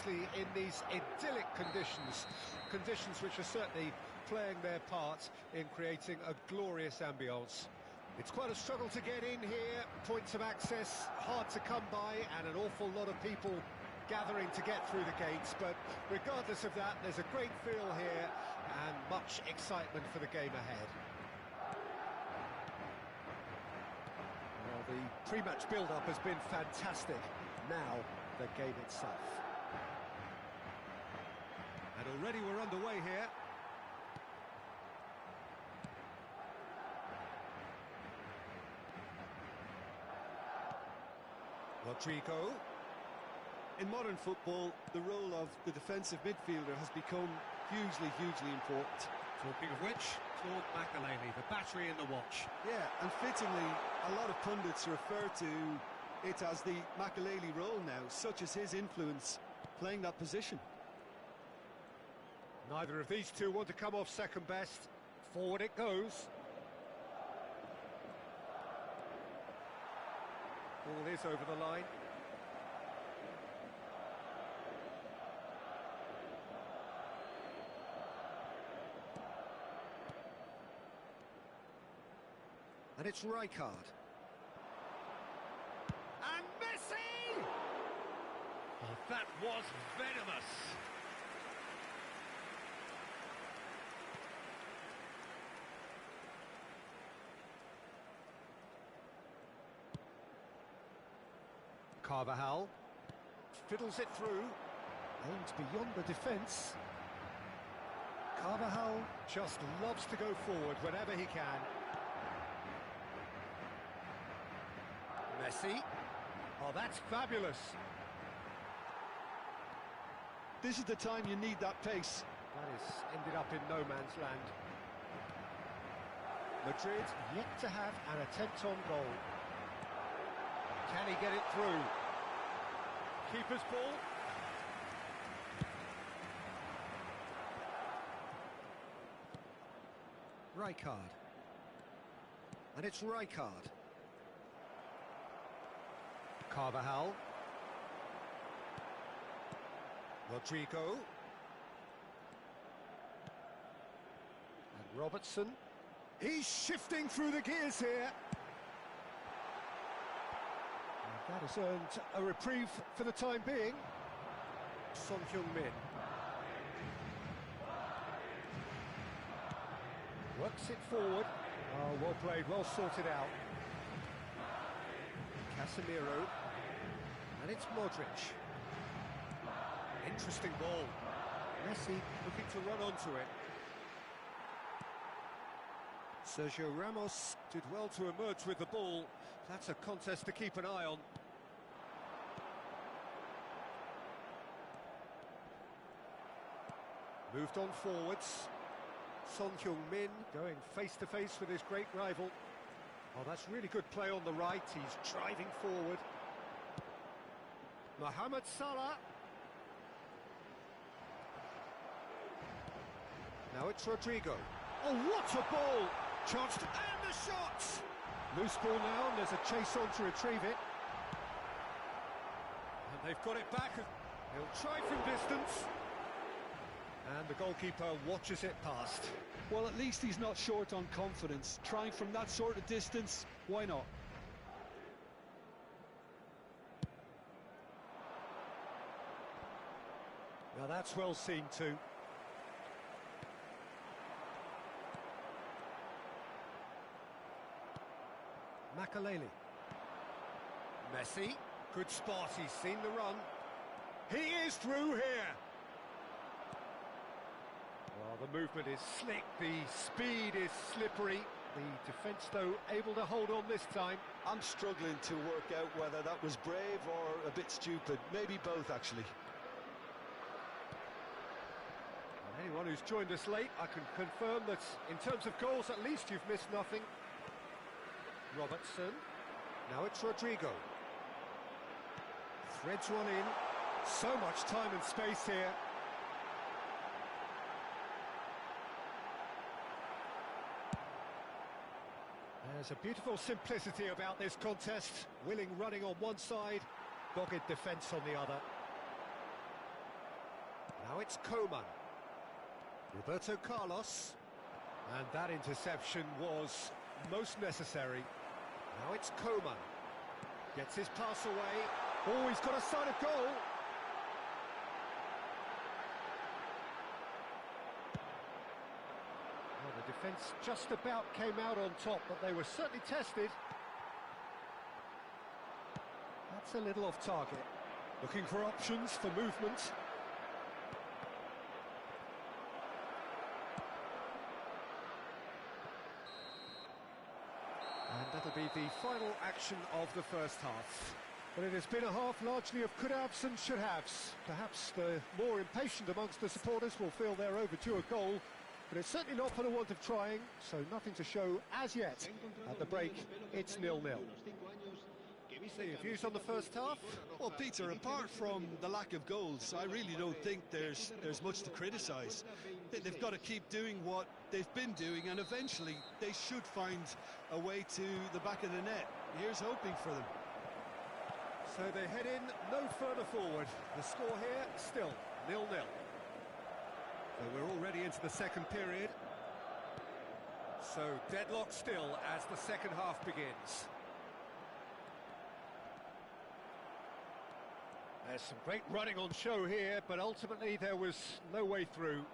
nicely in these idyllic conditions which are certainly playing their part in creating a glorious ambience. It's quite a struggle to get in here, points of access hard to come by, and an awful lot of people gathering to get through the gates, but regardless of that, there's a great feel here and much excitement for the game ahead. Well, the pre-match build-up has been fantastic. Now, the game itself. And already we're underway here. Rodrigo. In modern football, the role of the defensive midfielder has become hugely important. Talking of which, Claude Makelele, the battery in the watch. Yeah, and fittingly, a lot of pundits refer to it as the Makelele role now, such as his influence playing that position. Neither of these two want to come off second best. Forward it goes. Ball is over the line. And it's Rijkaard. And Messi! Oh, that was venomous. Carvajal fiddles it through, aims beyond the defence. Carvajal just loves to go forward whenever he can. Messi. Oh, that's fabulous. This is the time you need that pace. That is ended up in no man's land. Madrid yet to have an attempt on goal. Can he get it through? Keeper's ball. Rijkaard. And it's Rijkaard. Carvajal. Rodrigo. And Robertson. He's shifting through the gears here. And that has earned a reprieve for the time being. Son Heung-min. Works it forward. Oh, well played, well sorted out. Casemiro, and it's Modric. Interesting ball. Messi looking to run onto it. Sergio Ramos did well to emerge with the ball. That's a contest to keep an eye on. Moved on forwards. Son Heung-min going face-to-face with his great rival. Oh, that's really good play on the right. He's driving forward. Mohamed Salah. Now it's Rodrigo. Oh, what a ball! Chance to... and the shot! Loose ball now, and there's a chase on to retrieve it. And they've got it back. He'll try from distance. And the goalkeeper watches it past. Well, at least he's not short on confidence. Trying from that sort of distance, why not? Now that's well seen too. Makelele. Messi. Good spot, he's seen the run. He is through here. Well, the movement is slick, the speed is slippery. The defence, though, able to hold on this time. I'm struggling to work out whether that was brave or a bit stupid. Maybe both, actually. And anyone who's joined us late, I can confirm that in terms of goals, at least you've missed nothing. Robertson. Now it's Rodrigo. Threads one in. So much time and space here. There's a beautiful simplicity about this contest. Willing running on one side, dogged defence on the other. Now it's Coman. Roberto Carlos. And that interception was most necessary. Now it's Coman. Gets his pass away. Oh, he's got a sight of goal. Well, the defence just about came out on top, but they were certainly tested. That's a little off target. Looking for options for movement. And that'll be the final action of the first half. But it has been a half largely of could-haves and should-haves. Perhaps the more impatient amongst the supporters will feel they're overdue a goal, but it's certainly not for the want of trying, so nothing to show as yet. At the break, it's 0-0. So your views on the first half? Well, Peter, apart from the lack of goals, I really don't think there's much to criticise. They've got to keep doing what they've been doing, and eventually they should find a way to the back of the net. Here's hoping for them. So they head in no further forward. The score here, still 0-0. So we're already into the second period. So deadlock still as the second half begins. There's some great running on show here, but ultimately there was no way through.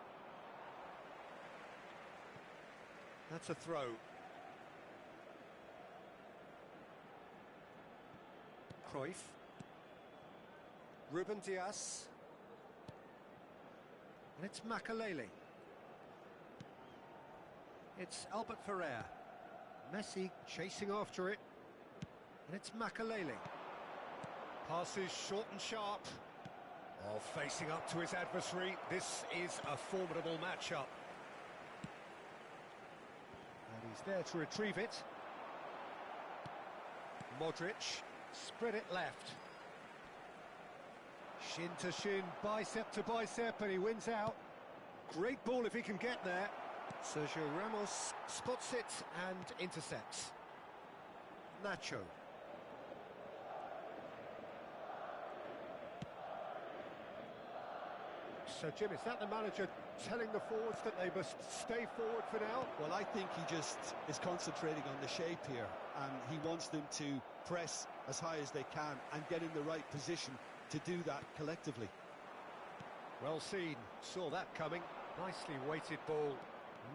That's a throw. Cruyff. Ruben Dias. And it's Makalele. It's Albert Ferrer. Messi chasing after it. And it's Makalele. Passes short and sharp. Oh, facing up to his adversary. This is a formidable matchup. And he's there to retrieve it. Modric. Spread it left. Shin to shin, bicep to bicep, and he wins out. Great ball if he can get there. Sergio Ramos spots it and intercepts. Nacho. So, Jim, is that the manager telling the forwards that they must stay forward for now? Well, I think he just is concentrating on the shape here, and he wants them to press as high as they can and get in the right position to do that collectively. Well seen, saw that coming. Nicely weighted ball.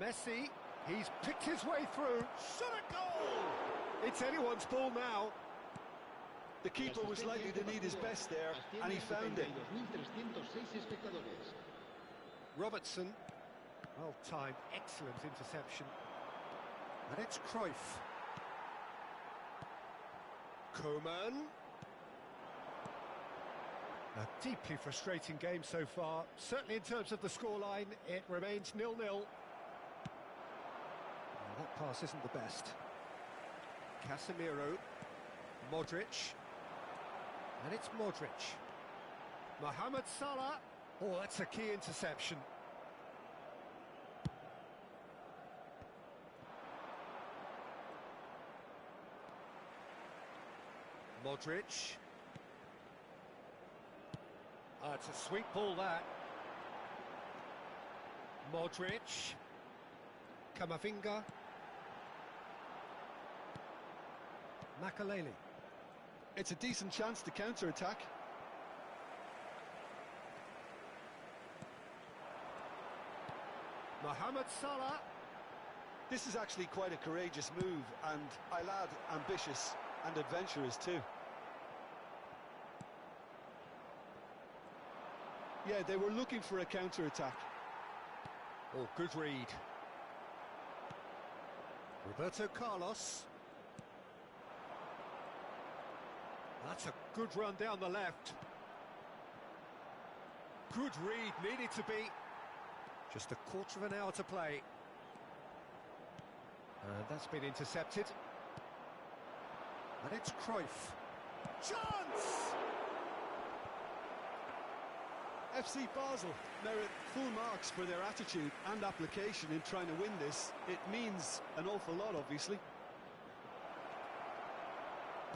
Messi, he's picked his way through. Shot a goal! It's anyone's ball now. The keeper was likely to need his best there, and he found it. Robertson, well-timed, excellent interception. And it's Cruyff. Coman. A deeply frustrating game so far. Certainly in terms of the scoreline, it remains 0-0. That pass isn't the best. Casemiro. Modric. And it's Modric. Mohamed Salah. Oh, that's a key interception. Modric. Ah, it's a sweet ball, that. Modric. Camavinga. Makalele. It's a decent chance to counter-attack. Mohamed Salah. This is actually quite a courageous move, and I lad ambitious and adventurous too. Yeah, they were looking for a counter-attack. Oh, good read. Roberto Carlos. That's a good run down the left. Good read, needed to be. Just a quarter of an hour to play. And that's been intercepted. And it's Cruyff. Chance! FC Basel merit full marks for their attitude and application in trying to win this. It means an awful lot, obviously.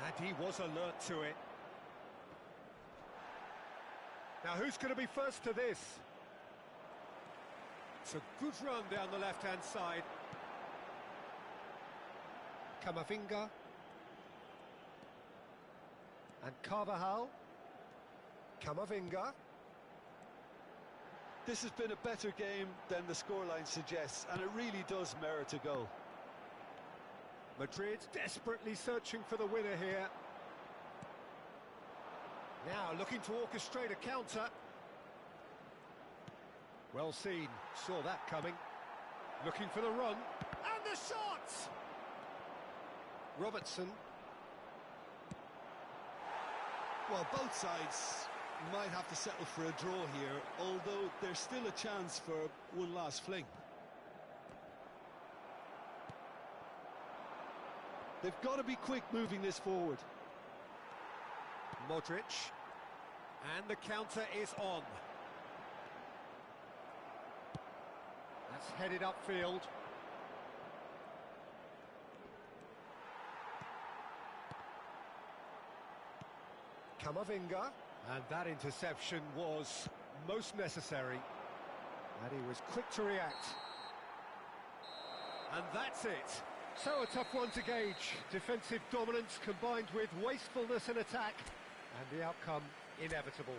And he was alert to it. Now, who's going to be first to this? It's a good run down the left-hand side. Camavinga. And Carvajal. Camavinga. This has been a better game than the scoreline suggests, and it really does merit a goal. Madrid desperately searching for the winner here. Now looking to orchestrate a counter. Well seen, saw that coming. Looking for the run. And the shot! Robertson. Well, both sides might have to settle for a draw here, although there's still a chance for one last fling. They've got to be quick moving this forward. Modric. And the counter is on. That's headed upfield. Camavinga. And that interception was most necessary. And he was quick to react. And that's it. So a tough one to gauge. Defensive dominance combined with wastefulness in attack. And the outcome inevitable.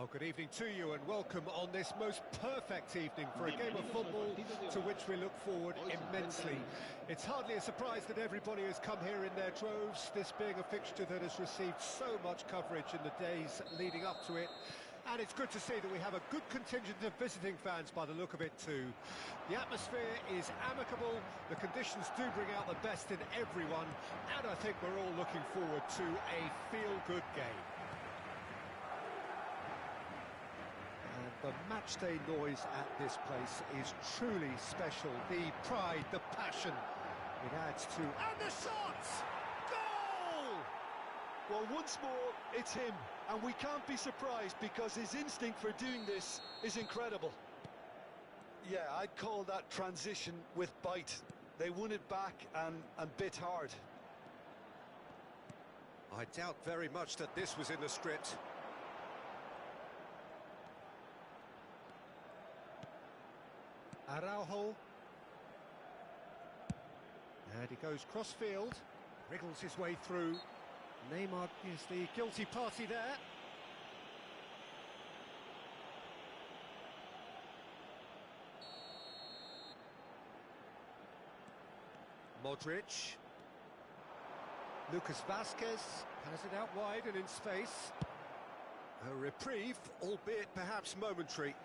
Oh, good evening to you and welcome on this most perfect evening for a game of football to which we look forward immensely. It's hardly a surprise that everybody has come here in their droves, this being a fixture that has received so much coverage in the days leading up to it. And it's good to see that we have a good contingent of visiting fans by the look of it too. The atmosphere is amicable, the conditions do bring out the best in everyone, and I think we're all looking forward to a feel-good game. The matchday noise at this place is truly special. The pride, the passion, it adds to... And the shots! Goal! Well, once more, it's him. And we can't be surprised because his instinct for doing this is incredible. Yeah, I'd call that transition with bite. They won it back and bit hard. I doubt very much that this was in the script. Araujo, and he goes cross-field, wriggles his way through. Neymar is the guilty party there. Modric. Lucas Vasquez has it out wide and in space. A reprieve, albeit perhaps momentary.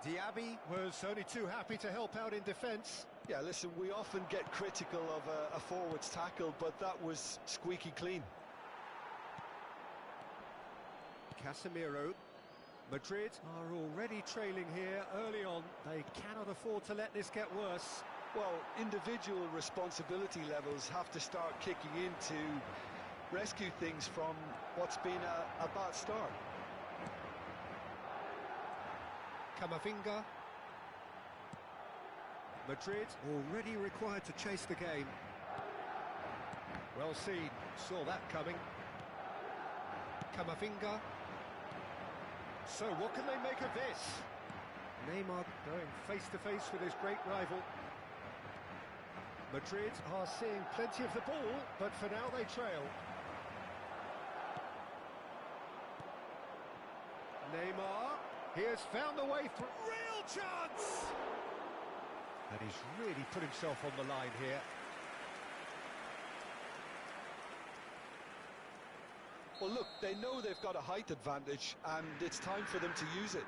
Diaby was only too happy to help out in defence. Yeah, listen, we often get critical of a forward's tackle, but that was squeaky clean. Casemiro. Madrid are already trailing here early on. They cannot afford to let this get worse. Well, individual responsibility levels have to start kicking in to rescue things from what's been a bad start. Camavinga. Madrid already required to chase the game. Well seen, saw that coming. Camavinga. So what can they make of this? Neymar going face to face with his great rival. Madrid are seeing plenty of the ball, but for now they trail. Neymar. He has found the way through. Real chance! And he's really put himself on the line here. Well, look, they know they've got a height advantage, and it's time for them to use it.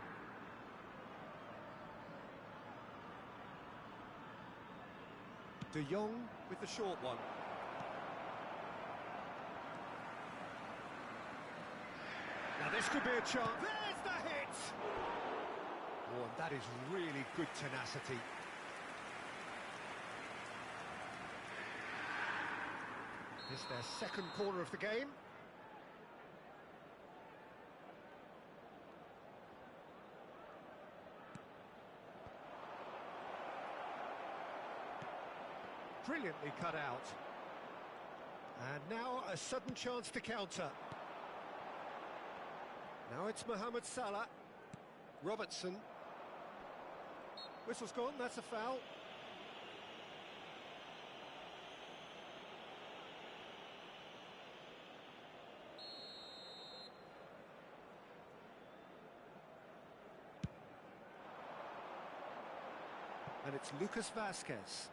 De Jong with the short one. Now this could be a chance. There's the hit! Oh, and that is really good tenacity. It's their second corner of the game. Brilliantly cut out. And now a sudden chance to counter. Now it's Mohamed Salah. Robertson. Whistle's gone, that's a foul. And it's Lucas Vasquez.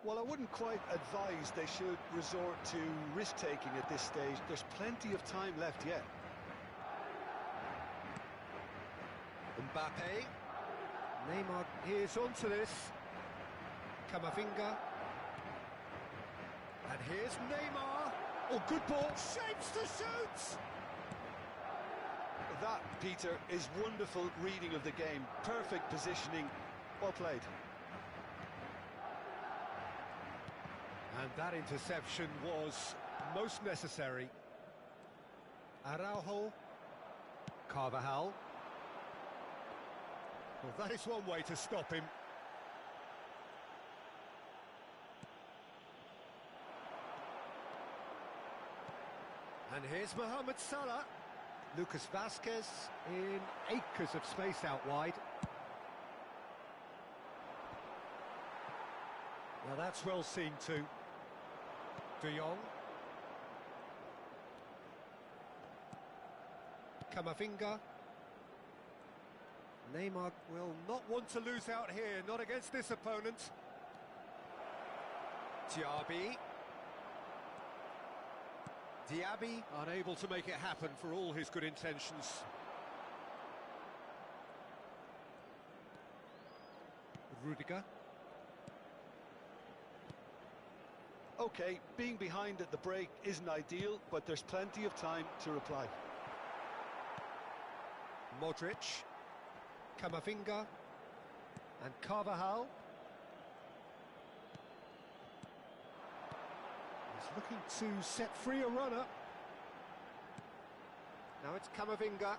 Well, I wouldn't quite advise they should resort to risk-taking at this stage. There's plenty of time left yet. Mbappe. Neymar is onto this. Camavinga. And here's Neymar. Oh, good ball. Shapes to shoot. That, Peter, is wonderful reading of the game. Perfect positioning. Well played. And that interception was most necessary. Araujo. Carvajal. Well, that is one way to stop him. And here's Mohamed Salah. Lucas Vasquez in acres of space out wide. Now that's well seen too. De Jong. Camavinga. Neymar will not want to lose out here, not against this opponent. Diaby. Diaby unable to make it happen for all his good intentions. Rudiger. Okay, being behind at the break isn't ideal, but there's plenty of time to reply. Modric. Camavinga. And Carvajal. He's looking to set free a runner. Now it's Camavinga.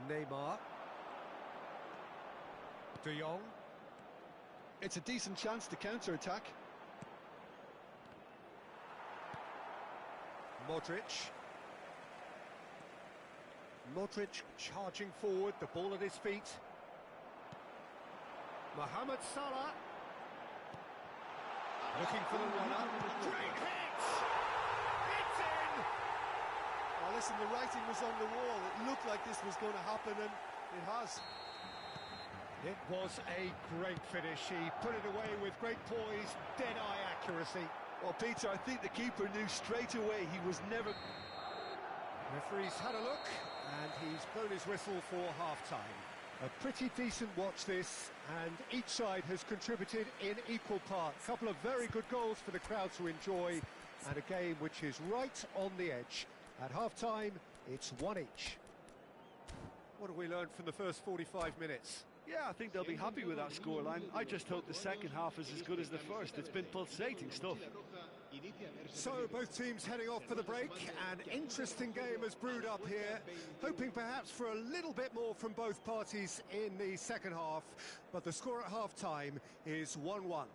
Neymar. De Jong. It's a decent chance to counter-attack. Modric. Modric charging forward, the ball at his feet. Mohamed Salah. Looking for the runner. Great hit! It's in! Oh, listen, the writing was on the wall. It looked like this was going to happen, and it has. It was a great finish. He put it away with great poise, dead-eye accuracy. Well, Peter, I think the keeper knew straight away he was never... Referee's had a look, and he's blown his whistle for half-time. A pretty decent watch this, and each side has contributed in equal parts. A couple of very good goals for the crowd to enjoy, and a game which is right on the edge. At half-time, it's one each. What have we learned from the first 45 minutes? Yeah, I think they'll be happy with that scoreline. I just hope the second half is as good as the first. It's been pulsating stuff. So, both teams heading off for the break. An interesting game has brewed up here. Hoping perhaps for a little bit more from both parties in the second half. But the score at half-time is 1-1.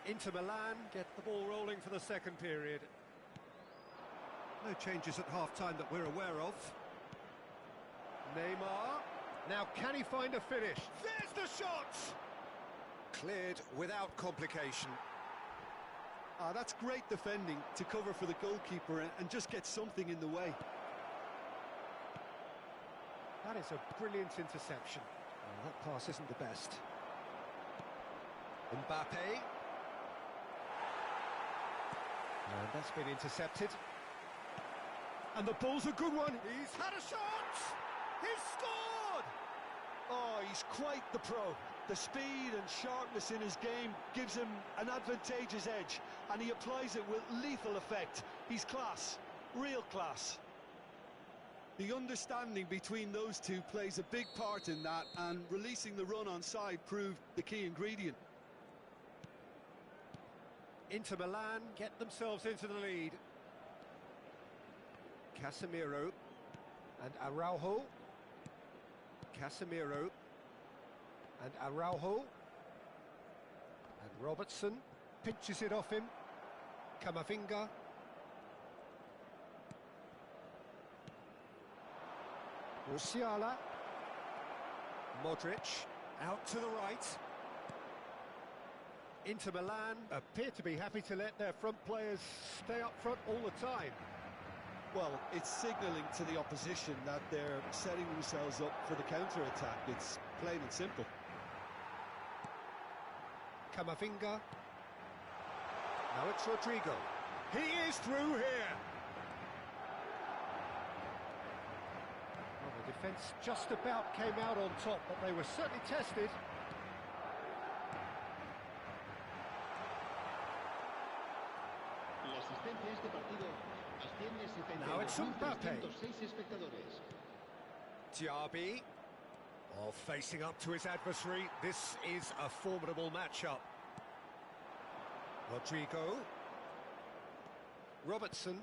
Inter Milan get the ball rolling for the second period. No changes at half-time that we're aware of. Neymar. Now can he find a finish? There's the shot! Cleared without complication. That's great defending to cover for the goalkeeper and just get something in the way. That is a brilliant interception. Oh, that pass isn't the best. Mbappe. And that's been intercepted. And the ball's a good one. He's had a shot! He's scored! Oh, he's quite the pro. The speed and sharpness in his game gives him an advantageous edge, and he applies it with lethal effect. He's class, real class. The understanding between those two plays a big part in that, and releasing the run on side proved the key ingredient. Inter Milan get themselves into the lead. Casemiro and Araujo. Casemiro and Araujo. And Robertson pinches it off him. Camavinga. Musiala. Modric out to the right. Inter Milan appear to be happy to let their front players stay up front all the time. Well, it's signalling to the opposition that they're setting themselves up for the counter-attack. It's plain and simple. Camavinga. Now it's Rodrigo. He is through here. Well, the defence just about came out on top, but they were certainly tested. Now it's Mbappe. Diaby. Oh, facing up to his adversary. This is a formidable matchup. Rodrigo. Robertson.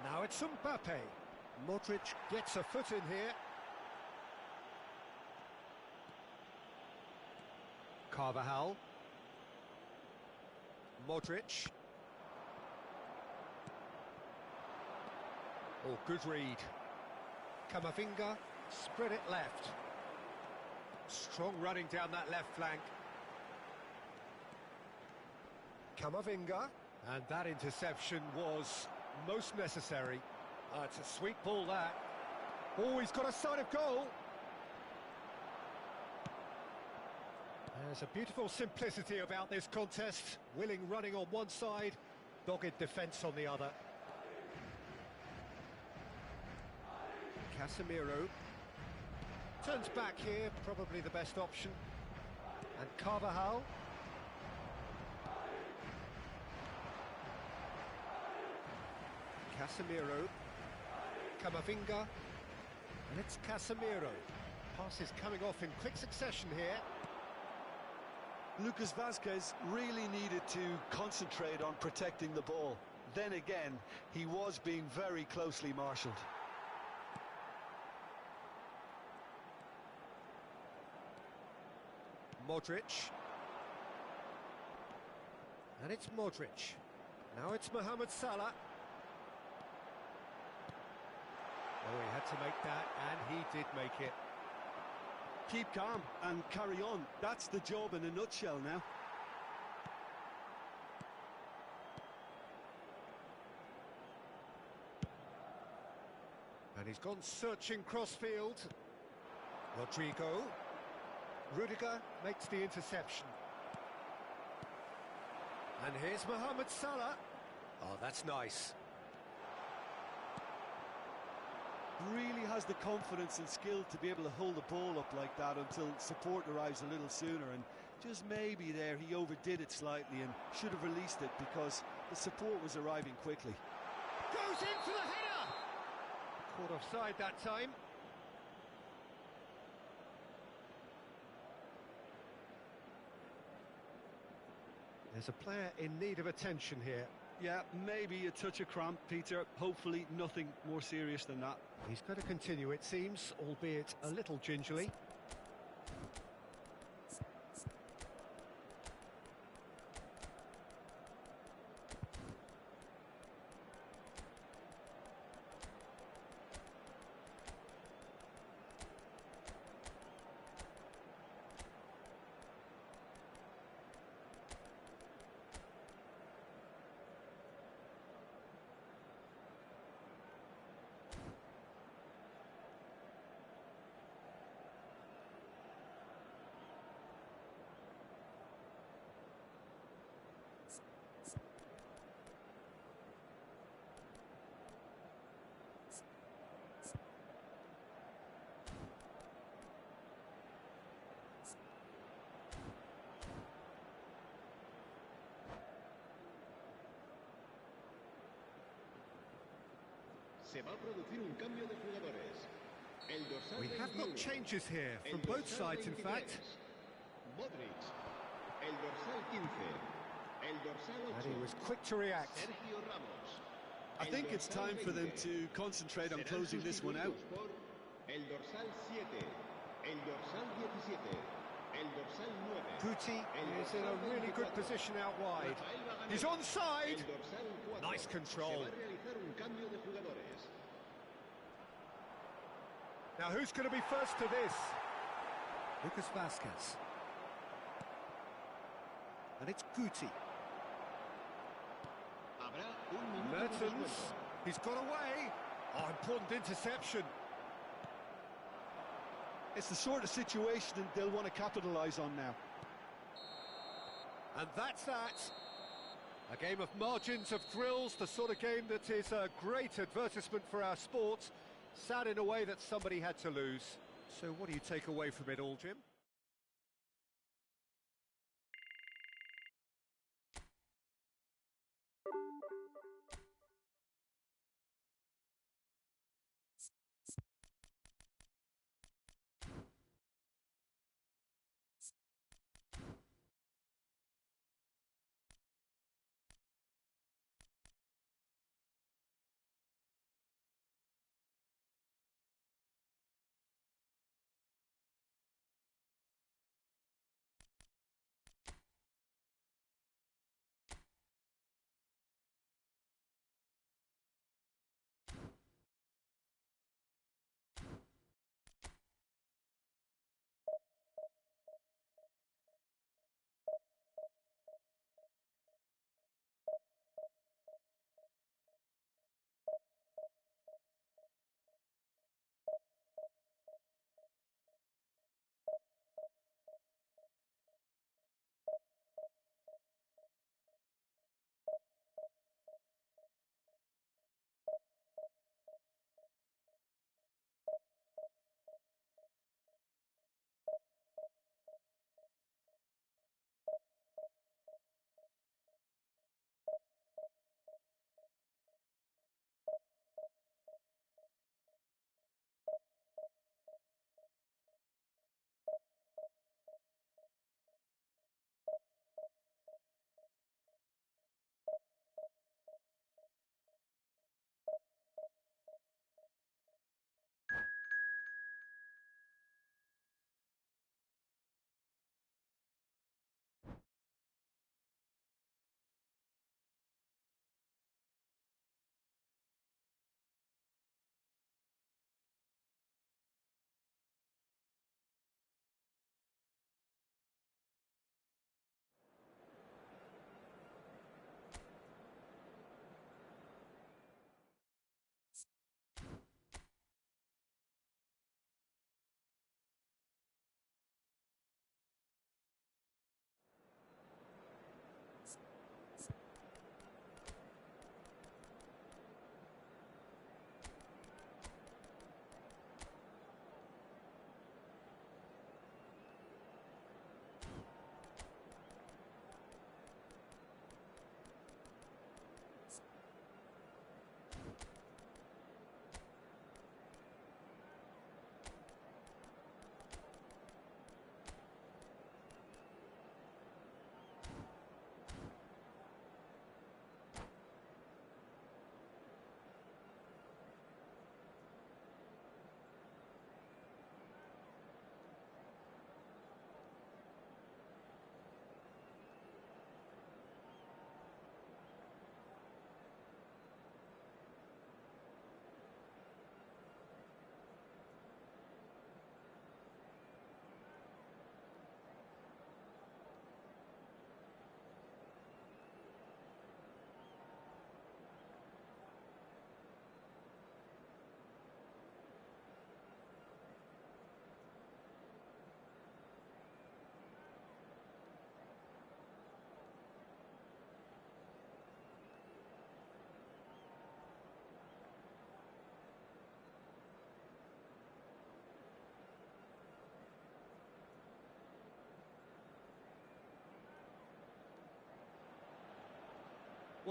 Now it's Mbappe. Modric gets a foot in here. Carvajal. Modric. Oh, good read. Camavinga, spread it left. Strong running down that left flank. Camavinga, and that interception was most necessary. It's a sweet ball, that. Oh, he's got a sight of goal. There's a beautiful simplicity about this contest. Willing running on one side, dogged defence on the other. Casemiro turns back here, probably the best option. And Carvajal. Casemiro. Camavinga. And it's Casemiro. Passes coming off in quick succession here. Lucas Vazquez really needed to concentrate on protecting the ball. Then again, he was being very closely marshalled. Modric. And it's Modric. Now it's Mohamed Salah. Oh, he had to make that, and he did make it. Keep calm and carry on. That's the job in a nutshell now. And he's gone searching crossfield. Rodrigo. Rudiger makes the interception. And here's Mohamed Salah. Oh, that's nice. Really has the confidence and skill to be able to hold the ball up like that until support arrives a little sooner, and just maybe there he overdid it slightly and should have released it because the support was arriving quickly. Goes in for the header! Caught offside that time. There's a player in need of attention here. Yeah, maybe a touch of cramp, Peter. Hopefully nothing more serious than that. He's got to continue, it seems, albeit a little gingerly. We have got changes here from both sides, in fact. Modric. El dorsal 15. El dorsal 8. And he was quick to react. Sergio Ramos. I think it's time for them to concentrate on closing this one out. El dorsal 7. El dorsal 17. El dorsal 9. Guti is in a really good position out wide. He's onside. El dorsal 4. Nice control. Se va a realizar un cambio de jugadores. Now who's going to be first to this? Lucas Vazquez. And it's Guti. Habrá un minuto de Mertens. descuento. He's got away. Oh, important interception. It's the sort of situation that they'll want to capitalise on now. And that's that. A game of margins, of thrills, the sort of game that is a great advertisement for our sport. Sad in a way that somebody had to lose. So what do you take away from it all, Jim?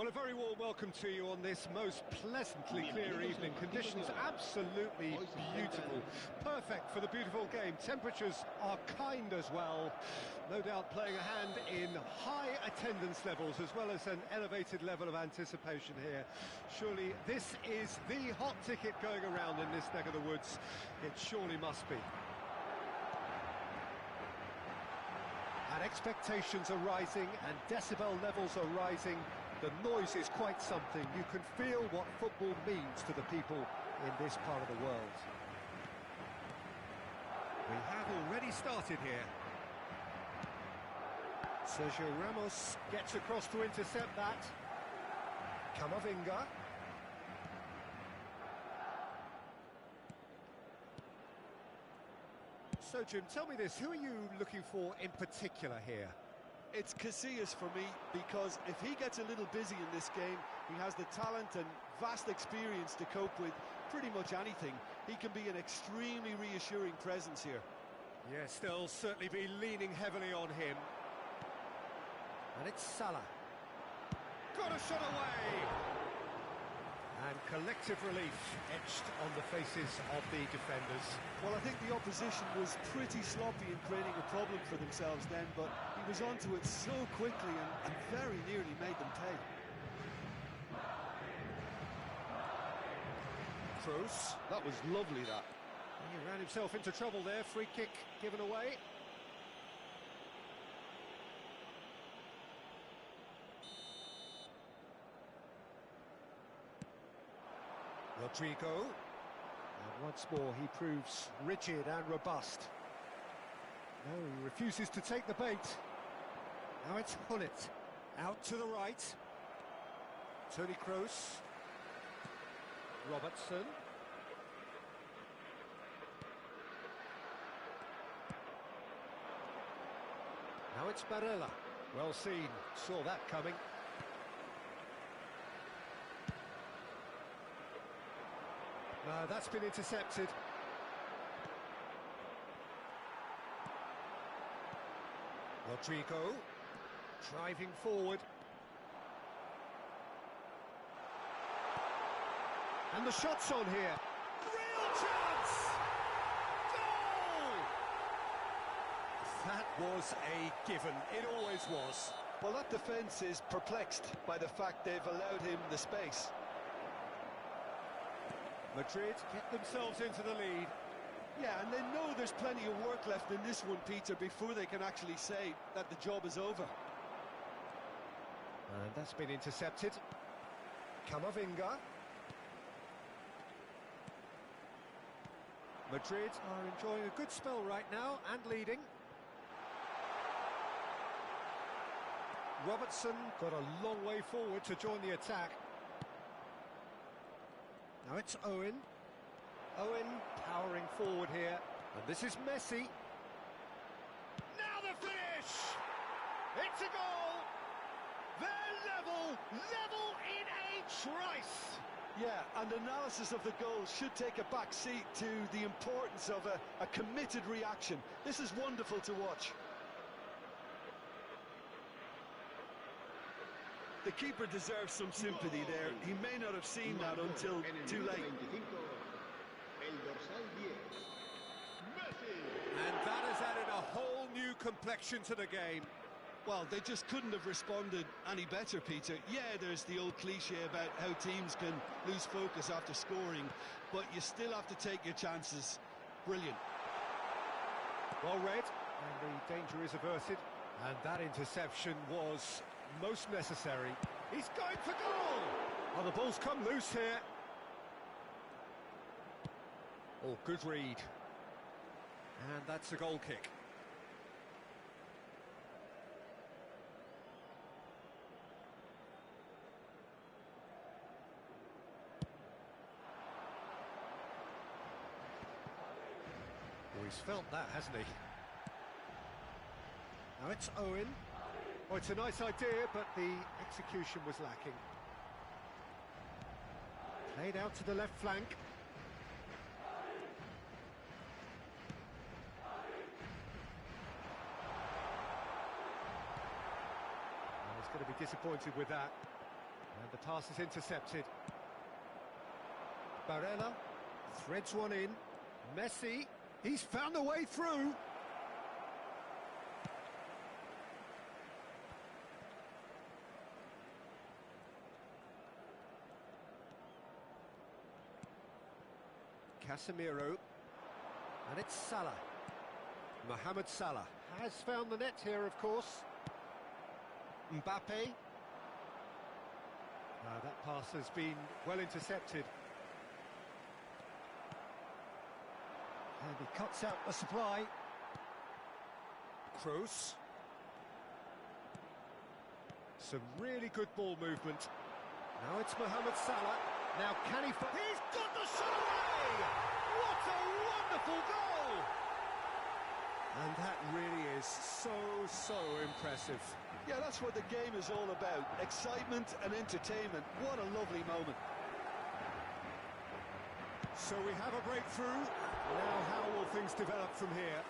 Well, a very warm welcome to you on this most pleasantly clear evening. Conditions absolutely beautiful. Perfect for the beautiful game. Temperatures are kind as well. No doubt playing a hand in high attendance levels as well as an elevated level of anticipation here. Surely this is the hot ticket going around in this neck of the woods. It surely must be. And expectations are rising and decibel levels are rising. The noise is quite something. You can feel what football means to the people in this part of the world. We have already started here. Sergio Ramos gets across to intercept that. Camavinga. So, Jim, tell me this, who are you looking for in particular here? It's Casillas for me, because if he gets a little busy in this game, he has the talent and vast experience to cope with pretty much anything. He can be an extremely reassuring presence here. Yes, they'll certainly be leaning heavily on him. And it's Salah. Got a shot away! And collective relief etched on the faces of the defenders. Well, I think the opposition was pretty sloppy in creating a problem for themselves then, but he was onto it so quickly and very nearly made them pay. Kroos. That was lovely, that. He ran himself into trouble there. Free kick given away. Rodrigo. And once more he proves rigid and robust. No, he refuses to take the bait. Now it's Hullet. Out to the right. Toni Kroos. Robertson. Now it's Barella. Well seen. Saw that coming. No, that's been intercepted. Rodrigo, driving forward. And the shot's on here. Real chance! Goal! That was a given. It always was. Well, that defence is perplexed by the fact they've allowed him the space. Madrid get themselves into the lead. Yeah, and they know there's plenty of work left in this one, Peter, before they can actually say that the job is over. And that's been intercepted. Camavinga. Madrid are enjoying a good spell right now and leading. Robertson got a long way forward to join the attack. Now it's Owen. Owen powering forward here. And this is Messi. Now the finish! It's a goal! They're level in a trice! Yeah, and analysis of the goal should take a back seat to the importance of a committed reaction. This is wonderful to watch. The keeper deserves some sympathy there. He may not have seen that until too late. And that has added a whole new complexion to the game. Well, they just couldn't have responded any better, Peter. Yeah, there's the old cliche about how teams can lose focus after scoring, but you still have to take your chances. Brilliant. Well read, and the danger is averted. And that interception was most necessary. He's going for goal! Oh, the ball's come loose here. Oh, good read. And that's a goal kick. Oh, he's felt that, hasn't he? Now it's Owen. Oh, it's a nice idea, but the execution was lacking. Played out to the left flank. And he's going to be disappointed with that. And the pass is intercepted. Barella threads one in. Messi, he's found a way through. Casemiro, and it's Salah. Mohamed Salah has found the net here, of course. Mbappe. That pass has been well intercepted. And he cuts out the supply. Kroos. Some really good ball movement. Now it's Mohamed Salah. Now can he... He's got the shot away! What a wonderful goal! And that really is so impressive. Yeah, that's what the game is all about. Excitement and entertainment. What a lovely moment. So we have a breakthrough. Now how will things develop from here?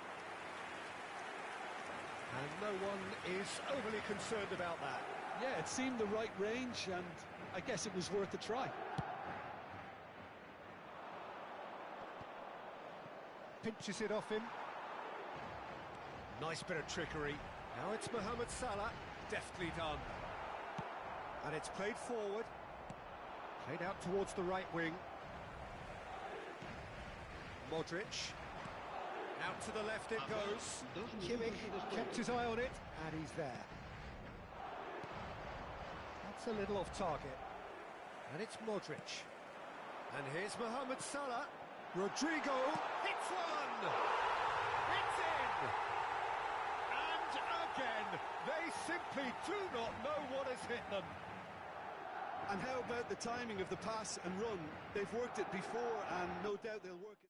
And no one is overly concerned about that. Yeah, it seemed the right range, and I guess it was worth a try. Pinches it off him. Nice bit of trickery. Now it's Mohamed Salah. Deftly done. And it's played forward. Played out towards the right wing. Modric. Out to the left it goes. Kimmich kept his eye on it, and he's there. That's a little off target. And it's Modric. And here's Mohamed Salah. Rodrigo hits one! It's in! And again, they simply do not know what has hit them. And how about the timing of the pass and run? They've worked it before, and no doubt they'll work it.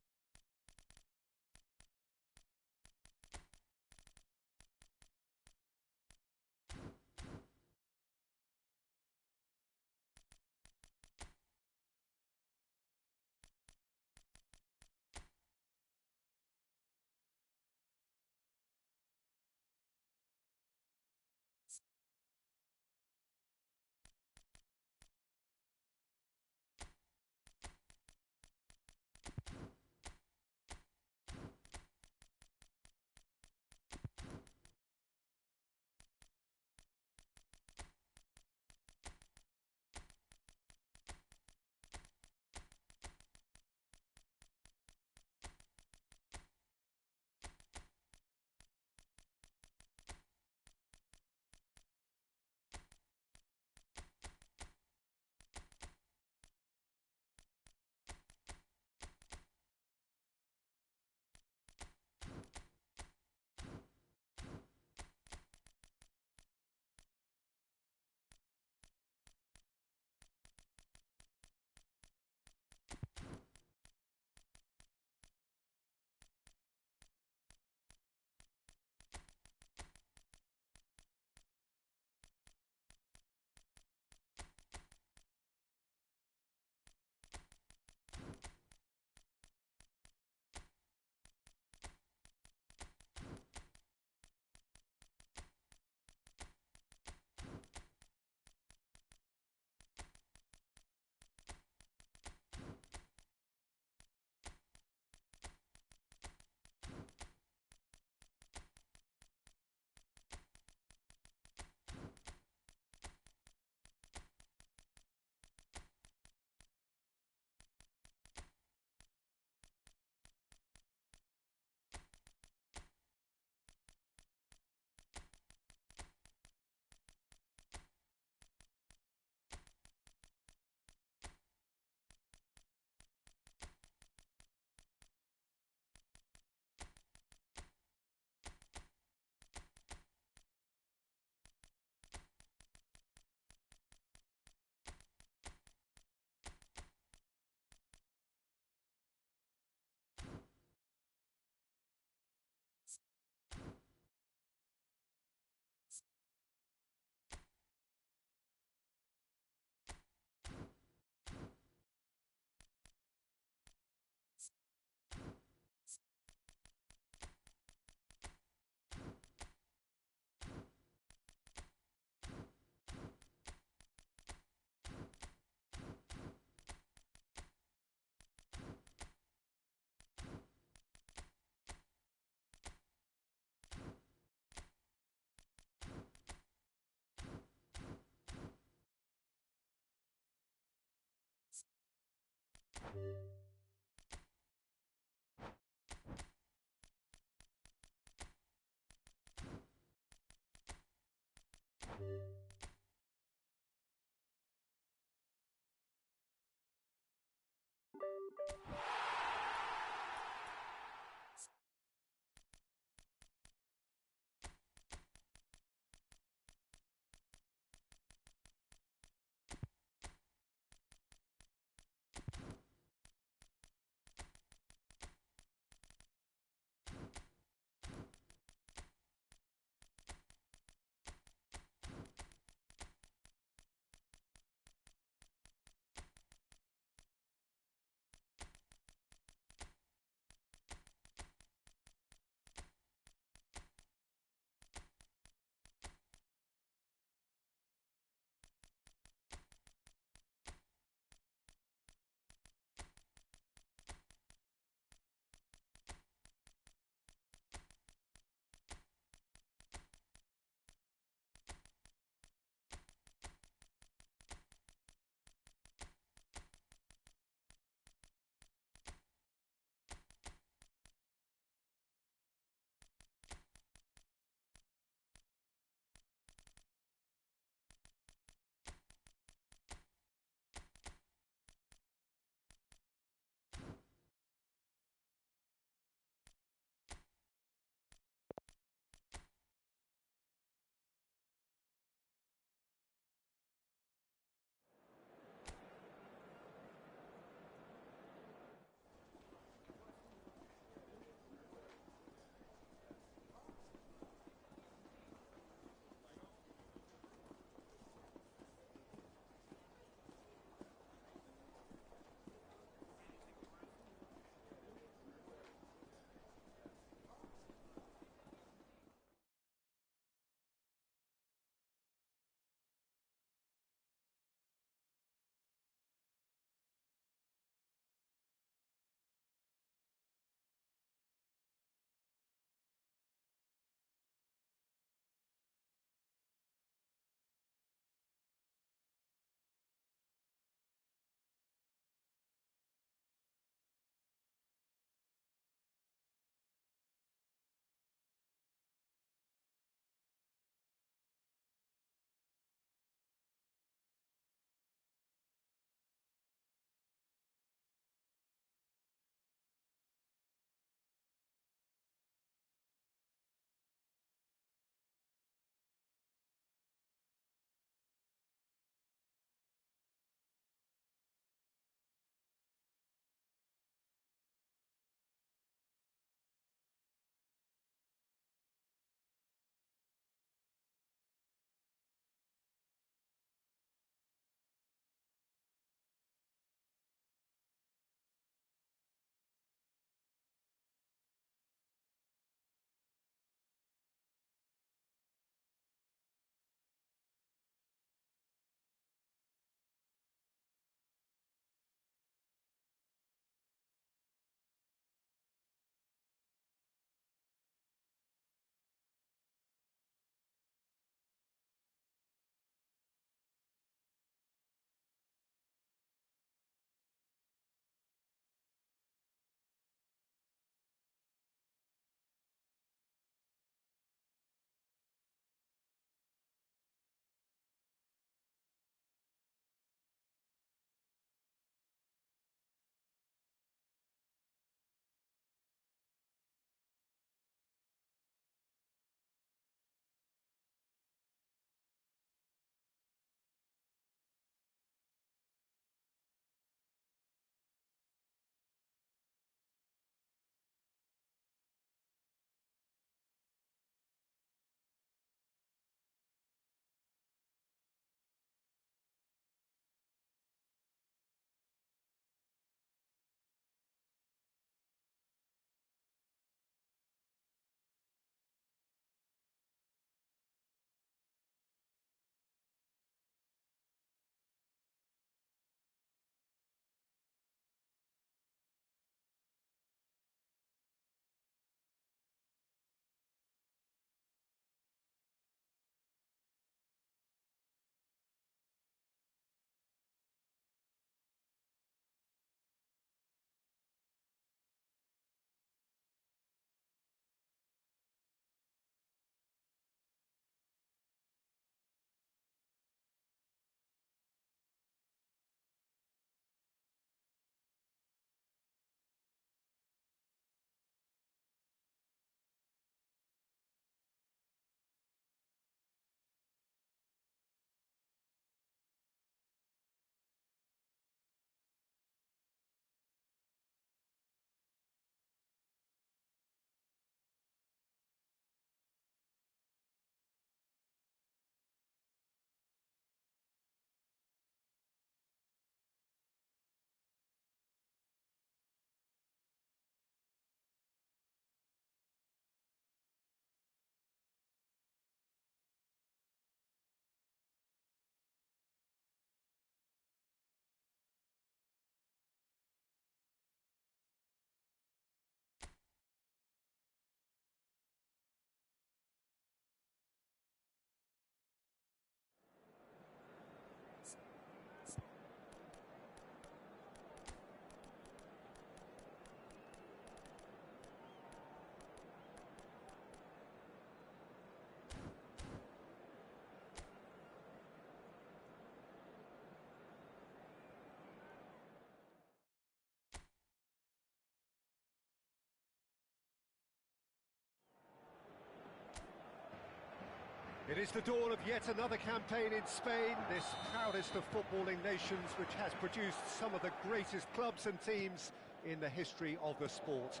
It is the dawn of yet another campaign in Spain, this proudest of footballing nations, which has produced some of the greatest clubs and teams in the history of the sport.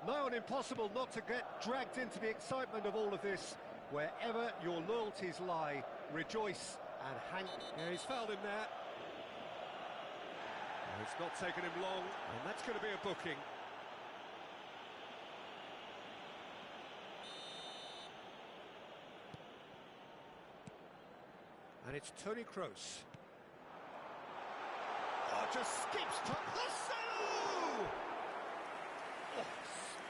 Nigh on impossible not to get dragged into the excitement of all of this. Wherever your loyalties lie, rejoice and hang... Yeah, he's fouled him there. It's not taken him long, and that's going to be a booking. And it's Toni Kroos. Oh, just skips to Marcelo! Oh,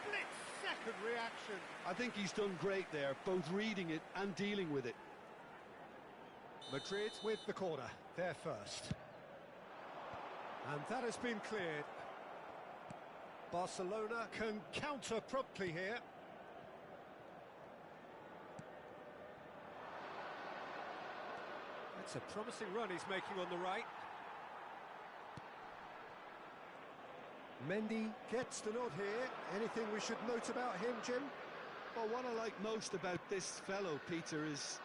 split-second reaction. I think he's done great there, both reading it and dealing with it. Madrid with the corner, they're first. And that has been cleared. Barcelona can counter promptly here. It's a promising run he's making on the right. Mendy gets the nod here. Anything we should note about him, Jim? Well, what I like most about this fellow, Peter, is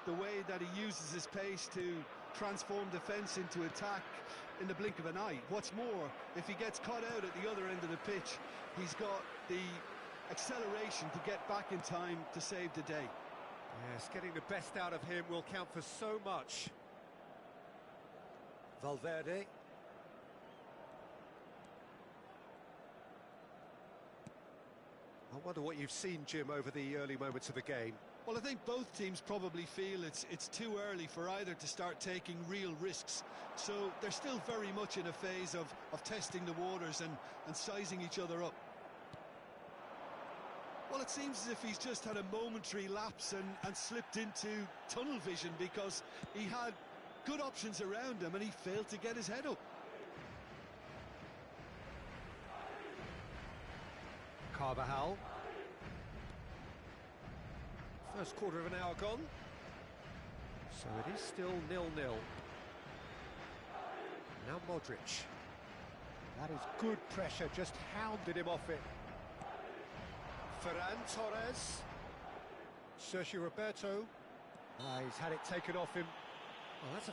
the way that he uses his pace to transform defence into attack in the blink of an eye. What's more, if he gets caught out at the other end of the pitch, he's got the acceleration to get back in time to save the day. Yes, getting the best out of him will count for so much. Valverde. I wonder what you've seen, Jim, over the early moments of the game. Well, I think both teams probably feel it's too early for either to start taking real risks. So they're still very much in a phase of testing the waters and sizing each other up. Well, it seems as if he's just had a momentary lapse and slipped into tunnel vision, because he had good options around him and he failed to get his head up. Carvajal. First quarter of an hour gone. So it is still 0-0. Now Modric. That is good pressure, just hounded him off it. Ferran Torres. Sergio Roberto. He's had it taken off him. Well, that's a